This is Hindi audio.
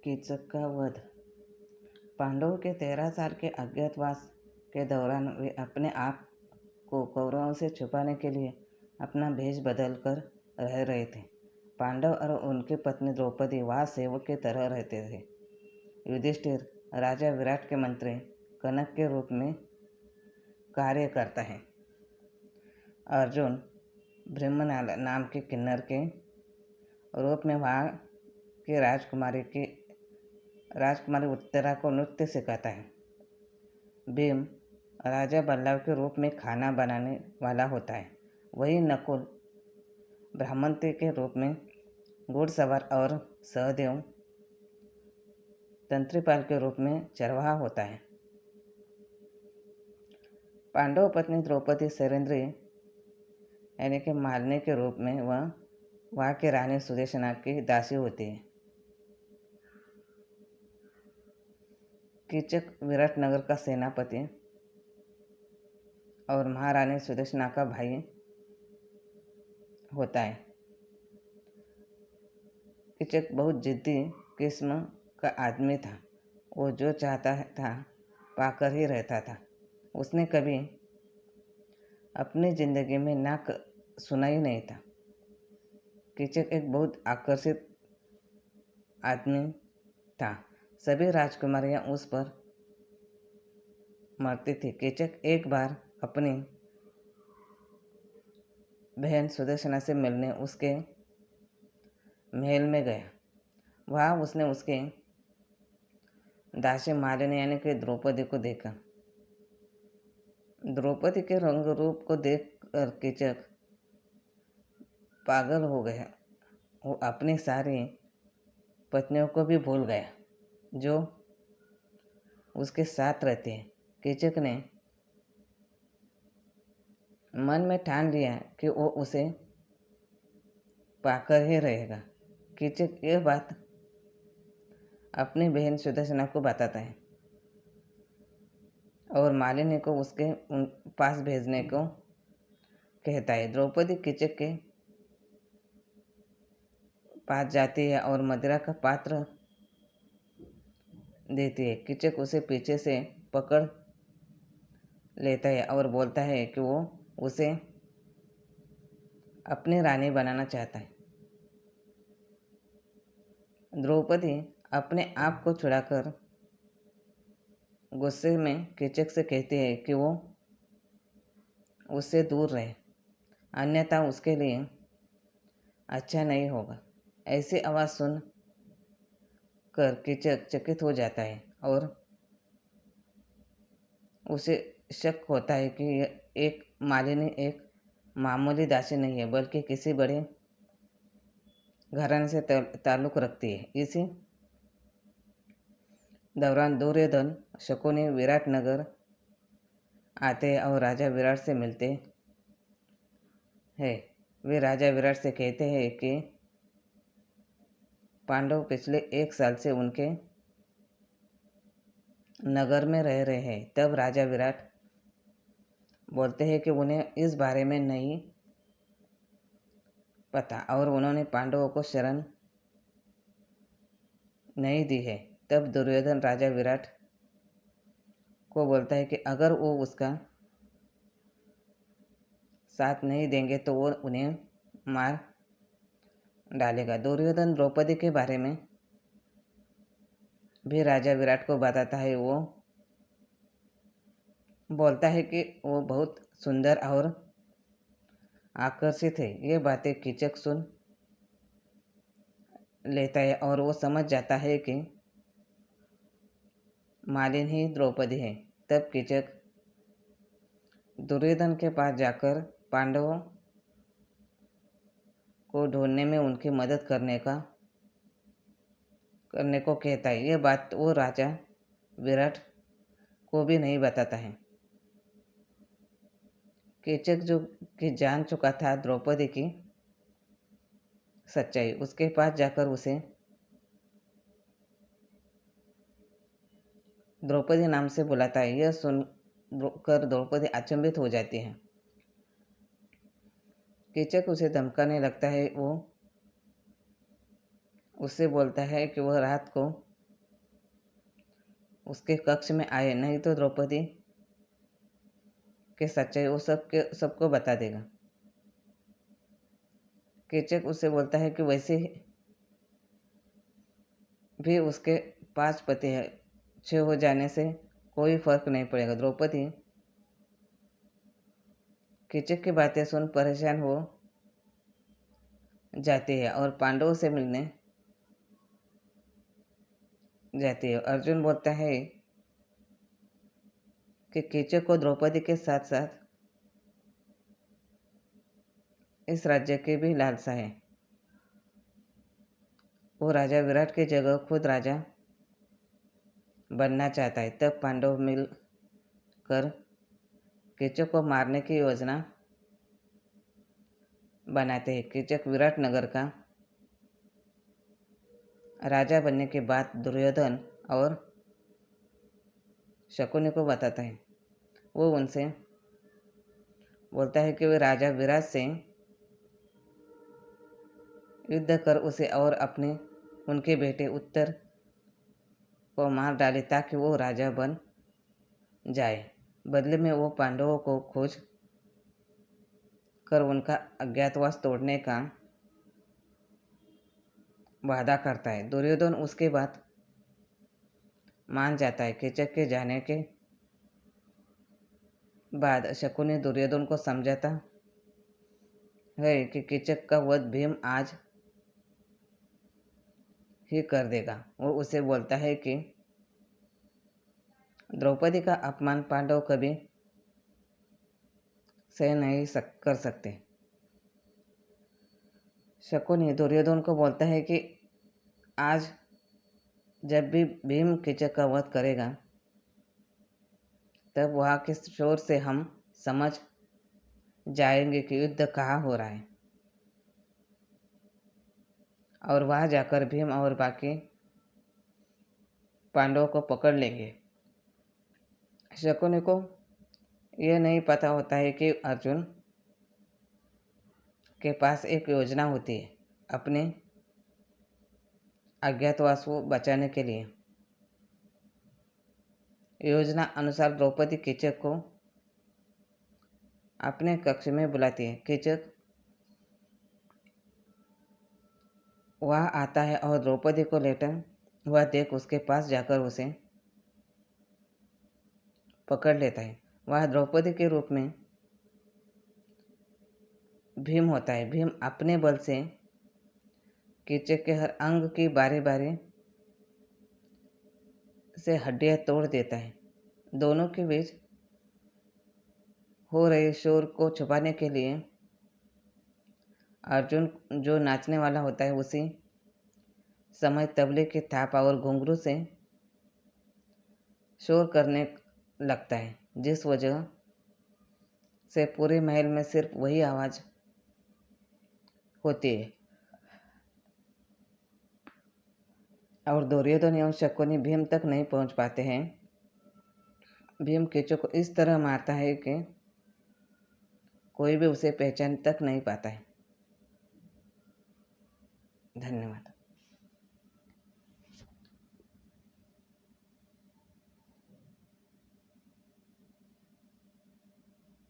कीचक का वध। पांडवों के 13 साल के अज्ञातवास के दौरान वे अपने आप को कौरवों से छुपाने के लिए अपना भेष बदल कर रह रहे थे। पांडव और उनकी पत्नी द्रौपदी वहाँ सेवक की तरह रहते थे। युधिष्ठिर राजा विराट के मंत्री कनक के रूप में कार्य करता है। अर्जुन ब्रह्म नाम के किन्नर के रूप में वहाँ की राजकुमारी उत्तरा को नृत्य सिखाता है। भीम राजा बल्लव के रूप में खाना बनाने वाला होता है। वही नकुल ब्राह्मणती के रूप में घुड़सवार और सहदेव तंत्रीपाल के रूप में चरवाहा होता है। पांडव पत्नी द्रौपदी सरेंद्री यानी कि मालिनी के रूप में वहाँ की रानी सुदेशना की दासी होती है। कीचक विराटनगर का सेनापति और महारानी सुदेशना का भाई होता है। कीचक बहुत जिद्दी किस्म का आदमी था। वो जो चाहता था पाकर ही रहता था। उसने कभी अपनी जिंदगी में ना सुना ही नहीं था। कीचक एक बहुत आकर्षित आदमी था। सभी राजकुमारियां उस पर मरती थी। कीचक एक बार अपनी बहन सुदर्शना से मिलने उसके महल में गया। वहाँ उसने उसके दासी मालिनी यानी कि द्रौपदी को देखा। द्रौपदी के रंग रूप को देखकर कीचक पागल हो गया। वो अपनी सारी पत्नियों को भी भूल गया जो उसके साथ रहते हैं। कीचक ने मन में ठान लिया कि वो उसे पाकर ही रहेगा। कीचक यह बात अपनी बहन सुदर्शना को बताता है और मालिनी को उसके पास भेजने को कहता है। द्रौपदी कीचक के पास जाती है और मदिरा का पात्र देती है। कीचक उसे पीछे से पकड़ लेता है और बोलता है कि वो उसे अपनी रानी बनाना चाहता है। द्रौपदी अपने आप को छुड़ाकर गुस्से में कीचक से कहती है कि वो उससे दूर रहे, अन्यथा उसके लिए अच्छा नहीं होगा। ऐसी आवाज़ सुन कर कीचक चकित हो जाता है और उसे शक होता है कि एक मालिनी एक मामूली दासी नहीं है बल्कि किसी बड़े घराने से ताल्लुक़ रखती है। इसी दौरान दुर्योधन शकुनी विराटनगर आते हैं और राजा विराट से मिलते हैं। वे राजा विराट से कहते हैं कि पांडव पिछले 1 साल से उनके नगर में रह रहे हैं। तब राजा विराट बोलते हैं कि उन्हें इस बारे में नहीं पता और उन्होंने पांडवों को शरण नहीं दी है। तब दुर्योधन राजा विराट को बोलता है कि अगर वो उसका साथ नहीं देंगे तो वो उन्हें मार डालेगा। दुर्योधन द्रौपदी के बारे में भी राजा विराट को बताता है। वो बोलता है कि वो बहुत सुंदर और आकर्षित है। ये बातें कीचक सुन लेता है और वो समझ जाता है कि मालिन ही द्रौपदी है। तब कीचक दुर्योधन के पास जाकर पांडवों को ढूंढने में उनकी मदद करने को कहता है। यह बात वो राजा विराट को भी नहीं बताता है। कीचक जो कि जान चुका था द्रौपदी की सच्चाई, उसके पास जाकर उसे द्रौपदी नाम से बुलाता है। यह सुनकर द्रौपदी अचंभित हो जाती है। कीचक उसे धमकाने लगता है। वो उससे बोलता है कि वह रात को उसके कक्ष में आए, नहीं तो द्रौपदी के सच्चाई वो सबको बता देगा। कीचक उससे बोलता है कि वैसे भी उसके 5 पति हैं, 6 हो जाने से कोई फर्क नहीं पड़ेगा। द्रौपदी कीचक की बातें सुन परेशान हो जाती है और पांडवों से मिलने जाती है। अर्जुन बोलता है कि कीचक को द्रौपदी के साथ साथ इस राज्य की भी लालसा है। वो राजा विराट की जगह खुद राजा बनना चाहता है। तब पांडव मिल कर कीचक को मारने की योजना बनाते हैं। कीचक विराट नगर का राजा बनने के बाद दुर्योधन और शकुनी को बताता है। वो उनसे बोलता है कि वे राजा विराट से युद्ध कर उसे और अपने उनके बेटे उत्तर को मार डाले ताकि वो राजा बन जाए। बदले में वो पांडवों को खोज कर उनका अज्ञातवास तोड़ने का वादा करता है। दुर्योधन उसके बाद मान जाता है। कीचक के जाने के बाद शकुनी दुर्योधन को समझाता है कि कीचक का वध भीम आज ही कर देगा। वो उसे बोलता है कि द्रौपदी का अपमान पांडव कभी सह नहीं कर सकते। शकुनी दुर्योधन को बोलता है कि आज जब भी भीम कीचक का वध करेगा तब वहाँ के शोर से हम समझ जाएंगे कि युद्ध कहाँ हो रहा है और वहाँ जाकर भीम और बाकी पांडवों को पकड़ लेंगे। शकुनी को यह नहीं पता होता है कि अर्जुन के पास एक योजना होती है अपने अज्ञातवास को बचाने के लिए। योजना अनुसार द्रौपदी कीचक को अपने कक्ष में बुलाती है। कीचक वह आता है और द्रौपदी को लेटा हुआ देख उसके पास जाकर उसे पकड़ लेता है। वह द्रौपदी के रूप में भीम होता है। भीम अपने बल से कीचक के हर अंग की बारी बारी से हड्डियां तोड़ देता है। दोनों के बीच हो रहे शोर को छुपाने के लिए अर्जुन जो नाचने वाला होता है उसी समय तबले की थाप और घुंघरू से शोर करने लगता है, जिस वजह से पूरे महल में सिर्फ वही आवाज़ होती है। और दुर्योधन एवं शकुनी भीम तक नहीं पहुंच पाते हैं। भीम कीचक को इस तरह मारता है कि कोई भी उसे पहचान तक नहीं पाता है। धन्यवाद।